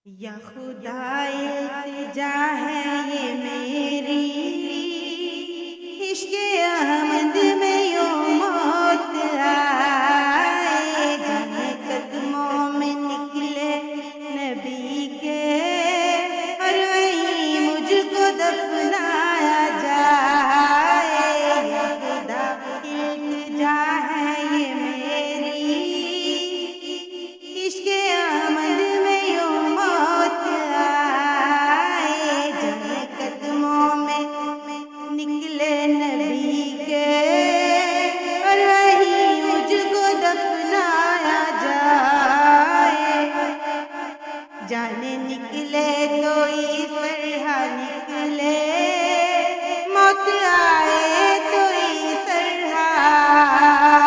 या खुदा इल्तिजा है ये मेरी, इश्क़े अहमद में यूं मौत आए। जाने कदमों में निकले नबी के और वहीं मुझको दफनाया जाए। या खुदा इल्तिजा है ये मेरी, इश्क़े अहमद में यूं मौत आए। जाने कदमों में निकले नबी के और वहीं मुझको दफनाया जाए। जाने निकले कोई फरहा निकले, मौत आए कोई सरहा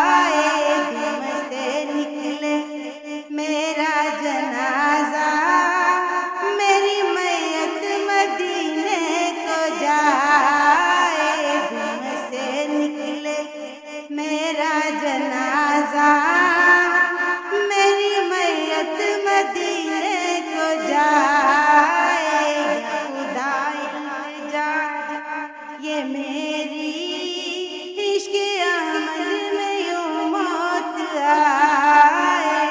आए। धूम से निकले मेरा जनाजा, मेरी मैयत मदीने को जाए। धूम से निकले मेरा जनाजा, मेरी मैयत मदीने को जाए। खुदा इल्तिजा ये मेरी, इश्क़े अहमद में यूं मौत आए।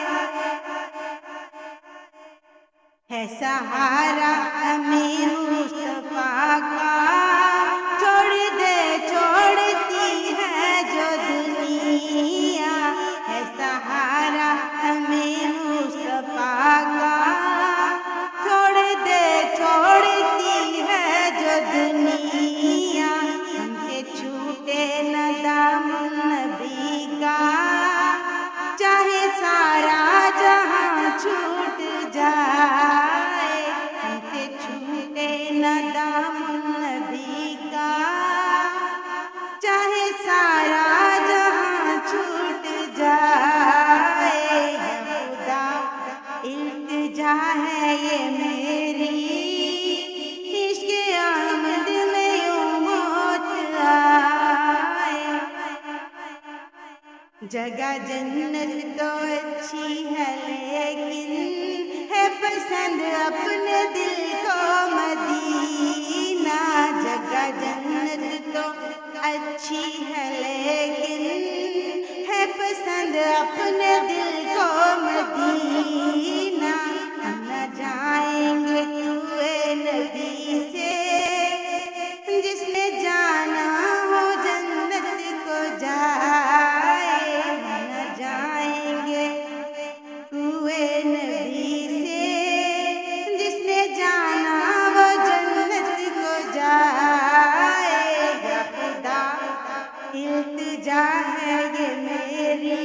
है सहारा अमीन मुस्तफा का, छोड़ती है जो दुनिया। है सहारा अमीन मुस्तफा का, छोड़ती है जो दुनिया। हमसे छूटे न दामन नबी का, चाहे सारा जहां छूट जाए। हमसे छूटे न दामन नबी का, चाहे सारा जहां छूट जाए। या खुदा इल्तिजा है ये मेरी, इश्क़े अहमद में यूं मौत आए। जगह जन्नत तो अच्छी है लेकिन है पसंद अपने दिल को मदीना। जगह जन्नत तो अच्छी है लेकिन है पसंद अपने दिल को मदीना। हम न जाएंगे कुए नबी से, जिसने जाना हो जन्नत को जाए। हम न जाएंगे कुए नबी से, जिसने जाना वो जन्नत को जाए। या खुदा इल्तिजा है ये मेरी,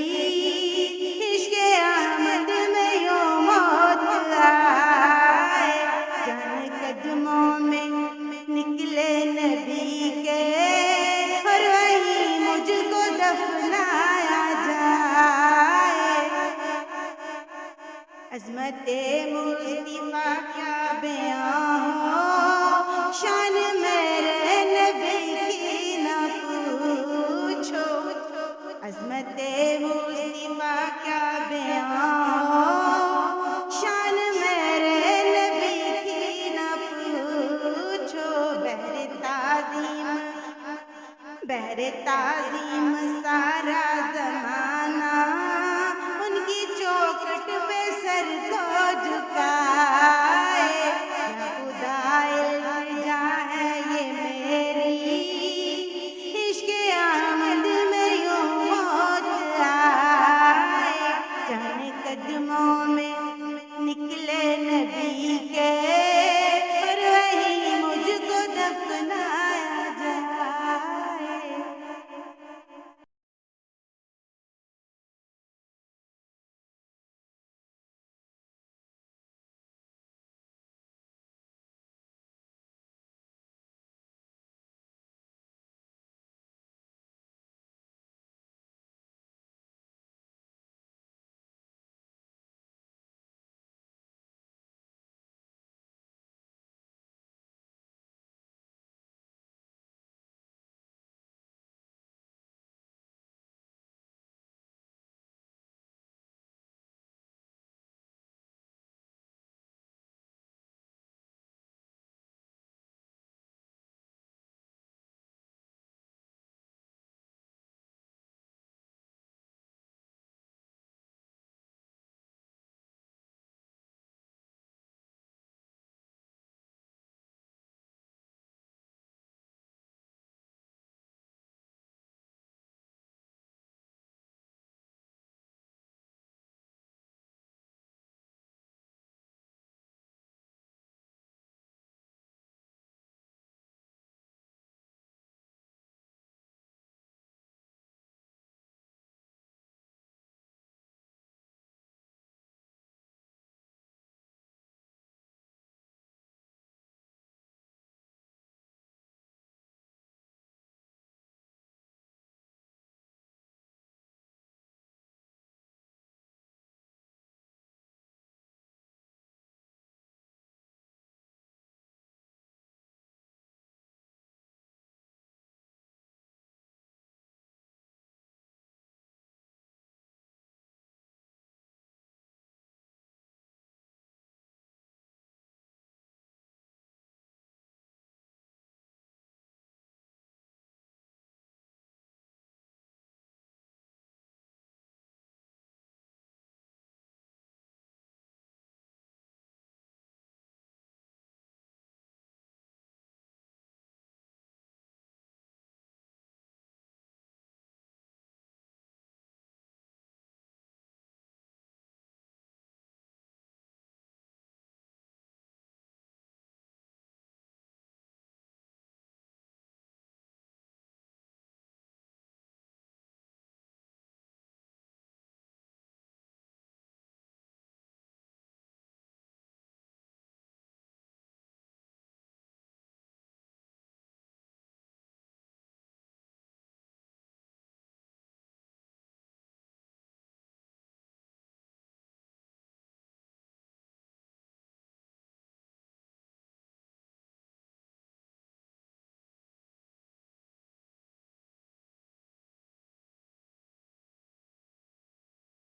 इश्क़े अहमद में यूं मौत आए। जाने कदमों में निकले नबी के और वहीं मुझको दफनाया जाए। अज़मते मुस्तफा क्या बयां हो, शान मेरे नबी की न पूछो। अज़मते मुस्तफा क्या बयां हो, शान मेरे नबी की न पूछो। बहरे ताज़ीम सा